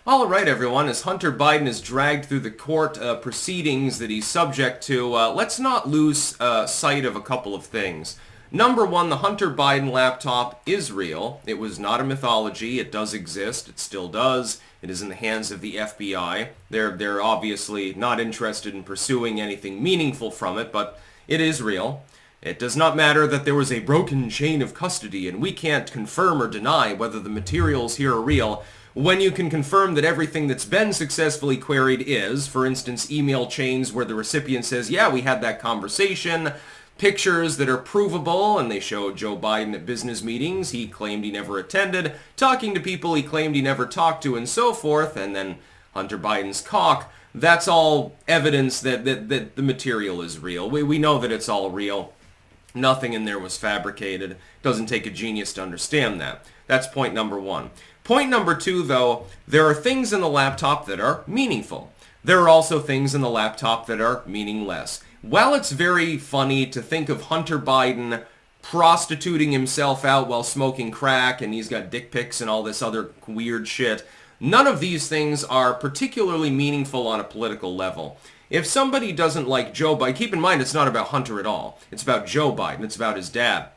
All right, everyone, as Hunter Biden is dragged through the court proceedings that he's subject to, let's not lose sight of a couple of things. Number one, the Hunter Biden laptop is real. It was not a mythology. It does exist. It still does. It is in the hands of the FBI. They're obviously not interested in pursuing anything meaningful from it, but it is real. It does not matter that there was a broken chain of custody and we can't confirm or deny whether the materials here are real when you can confirm that everything that's been successfully queried is, for instance, email chains where the recipient says, yeah, we had that conversation, pictures that are provable, and they show Joe Biden at business meetings he claimed he never attended, talking to people he claimed he never talked to, and so forth, and then Hunter Biden's cock. That's all evidence that the material is real. We know that it's all real. Nothing in there was fabricated. Doesn't take a genius to understand that. That's point number one. Point number two, though, there are things in the laptop that are meaningful. There are also things in the laptop that are meaningless. While it's very funny to think of Hunter Biden prostituting himself out while smoking crack and he's got dick pics and all this other weird shit, none of these things are particularly meaningful on a political level. If somebody doesn't like Joe Biden, keep in mind it's not about Hunter at all. It's about Joe Biden. It's about his dad.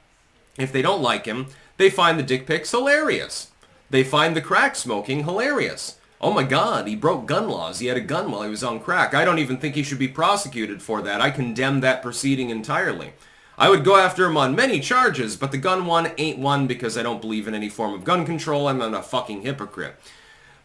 If they don't like him, they find the dick pics hilarious. They find the crack smoking hilarious. Oh my God, he broke gun laws. He had a gun while he was on crack. I don't even think he should be prosecuted for that. I condemn that proceeding entirely. I would go after him on many charges, but the gun one ain't one because I don't believe in any form of gun control. I'm a fucking hypocrite.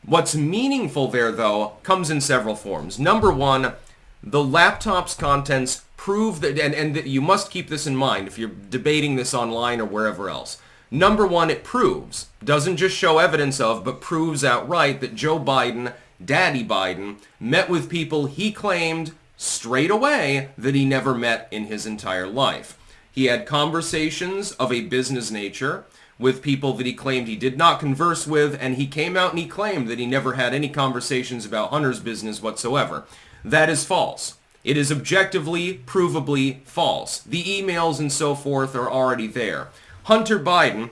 What's meaningful there, though, comes in several forms. Number one, the laptop's contents prove that, and you must keep this in mind if you're debating this online or wherever else. Number one, it proves, doesn't just show evidence of, but proves outright that Joe Biden, Daddy Biden, met with people he claimed straight away that he never met in his entire life. He had conversations of a business nature with people that he claimed he did not converse with, and he came out and he claimed that he never had any conversations about Hunter's business whatsoever. That is false. It is objectively, provably false. The emails and so forth are already there. Hunter Biden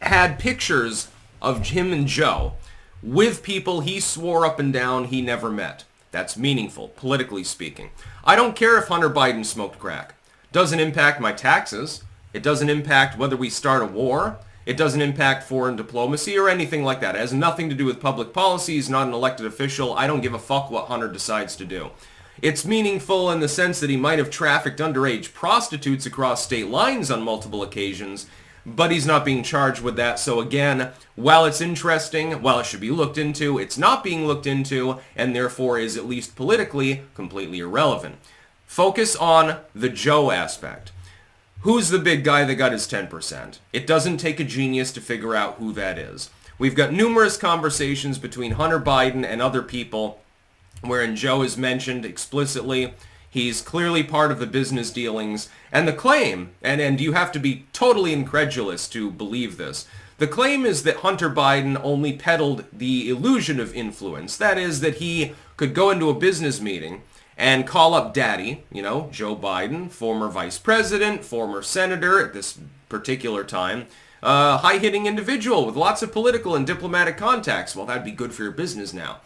had pictures of him and Joe with people he swore up and down he never met. That's meaningful, politically speaking. I don't care if Hunter Biden smoked crack. Doesn't impact my taxes. It doesn't impact whether we start a war. It doesn't impact foreign diplomacy or anything like that. It has nothing to do with public policy. He's not an elected official. I don't give a fuck what Hunter decides to do. It's meaningful in the sense that he might have trafficked underage prostitutes across state lines on multiple occasions, but he's not being charged with that. So again, while it's interesting, while it should be looked into, it's not being looked into, and therefore is at least politically completely irrelevant. Focus on the Joe aspect. Who's the big guy that got his 10%? It doesn't take a genius to figure out who that is. We've got numerous conversations between Hunter Biden and other people wherein Joe is mentioned explicitly. He's clearly part of the business dealings. And the claim, and you have to be totally incredulous to believe this, the claim is that Hunter Biden only peddled the illusion of influence. That is, that he could go into a business meeting and call up Daddy, Joe Biden, former vice president, former senator at this particular time, high-hitting individual with lots of political and diplomatic contacts. Well, that'd be good for your business now.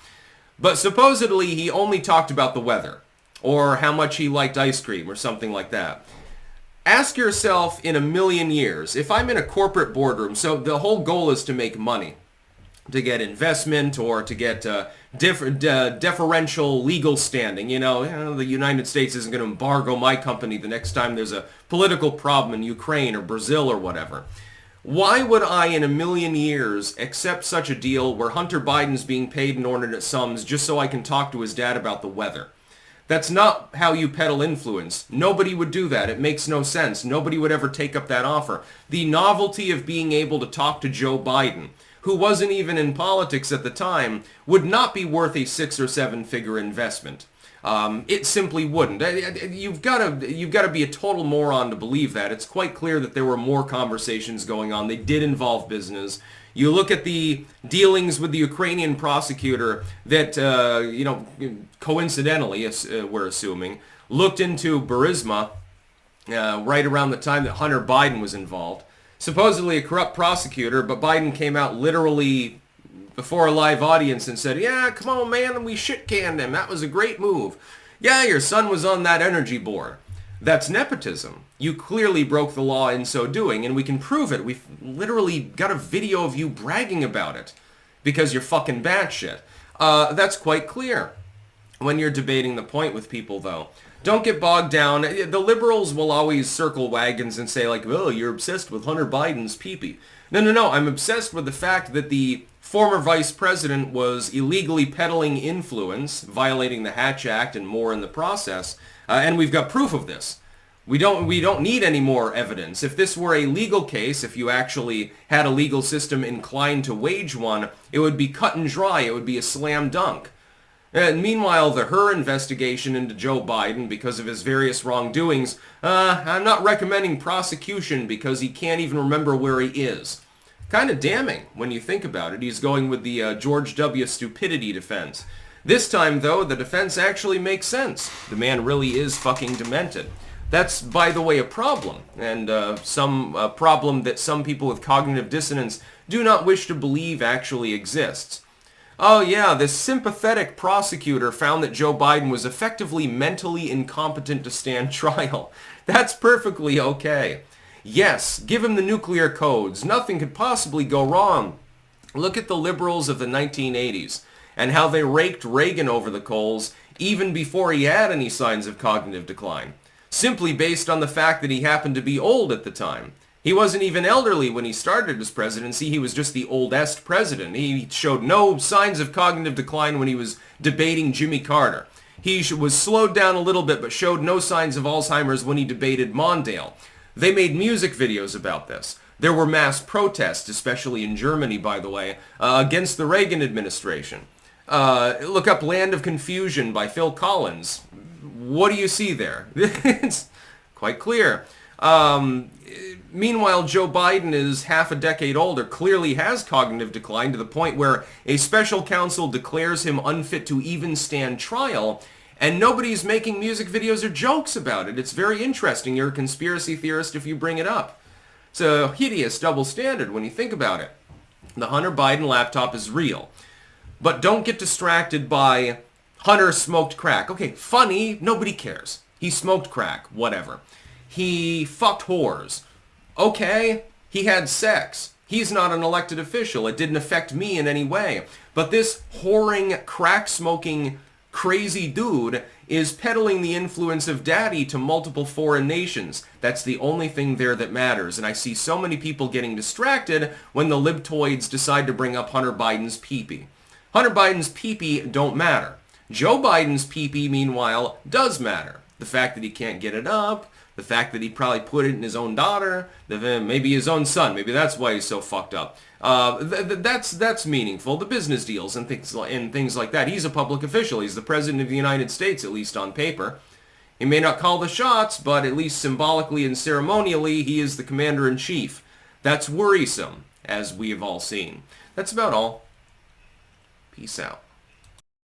But supposedly he only talked about the weather or how much he liked ice cream or something like that. Ask yourself in a million years, if I'm in a corporate boardroom, so the whole goal is to make money, to get investment or to get deferential legal standing. The United States isn't going to embargo my company the next time there's a political problem in Ukraine or Brazil or whatever. Why would I in a million years accept such a deal where Hunter Biden's being paid inordinate sums just so I can talk to his dad about the weather? That's not how you peddle influence. Nobody would do that. It makes no sense. Nobody would ever take up that offer. The novelty of being able to talk to Joe Biden, who wasn't even in politics at the time, would not be worth a 6 or 7 figure investment. It simply wouldn't. You've got to be a total moron to believe that. It's quite clear that there were more conversations going on. They did involve business. You look at the dealings with the Ukrainian prosecutor that, coincidentally, we're assuming, looked into Burisma right around the time that Hunter Biden was involved. Supposedly a corrupt prosecutor, but Biden came out literally before a live audience and said, yeah, come on, man, and we shit-canned him. That was a great move. Yeah, your son was on that energy board. That's nepotism. You clearly broke the law in so doing, and we can prove it. We've literally got a video of you bragging about it because you're fucking batshit. That's quite clear when you're debating the point with people, though. Don't get bogged down. The liberals will always circle wagons and say, like, oh, you're obsessed with Hunter Biden's pee-pee. No. I'm obsessed with the fact that the former vice president was illegally peddling influence, violating the Hatch Act and more in the process, and we've got proof of this. We don't need any more evidence. If this were a legal case, if you actually had a legal system inclined to wage one, it would be cut and dry. It would be a slam dunk. And meanwhile, the Hur investigation into Joe Biden because of his various wrongdoings, I'm not recommending prosecution because he can't even remember where he is. Kind of damning when you think about it. He's going with the George W. stupidity defense. This time, though, the defense actually makes sense. The man really is fucking demented. That's, by the way, a problem, and some problem that some people with cognitive dissonance do not wish to believe actually exists. Oh yeah, this sympathetic prosecutor found that Joe Biden was effectively mentally incompetent to stand trial. That's perfectly okay. Yes, give him the nuclear codes. Nothing could possibly go wrong. Look at the liberals of the 1980s and how they raked Reagan over the coals even before he had any signs of cognitive decline, simply based on the fact that he happened to be old at the time. He wasn't even elderly when he started his presidency. He was just the oldest president. He showed no signs of cognitive decline when he was debating Jimmy Carter. He was slowed down a little bit but showed no signs of Alzheimer's when he debated Mondale. They made music videos about this. There were mass protests, especially in Germany, by the way, against the Reagan administration. Look up Land of Confusion by Phil Collins. What do you see there? It's quite clear. Meanwhile, Joe Biden is half a decade older, clearly has cognitive decline to the point where a special counsel declares him unfit to even stand trial, and nobody's making music videos or jokes about it. It's very interesting. You're a conspiracy theorist if you bring it up. It's a hideous double standard when you think about it. The Hunter Biden laptop is real. But don't get distracted by Hunter smoked crack. Okay, funny, nobody cares. He smoked crack, whatever. He fucked whores. Okay, he had sex. He's not an elected official. It didn't affect me in any way. But this whoring, crack-smoking, crazy dude is peddling the influence of daddy to multiple foreign nations. That's the only thing there that matters. And I see so many people getting distracted when the libtoids decide to bring up Hunter Biden's pee-pee. Hunter Biden's pee-pee don't matter. Joe Biden's pee-pee, meanwhile, does matter. The fact that he can't get it up, the fact that he probably put it in his own daughter, maybe his own son, maybe that's why he's so fucked up. That's meaningful. The business deals and things like that. He's a public official. He's the president of the United States, at least on paper. He may not call the shots, but at least symbolically and ceremonially, he is the commander-in-chief. That's worrisome, as we have all seen. That's about all. Peace out.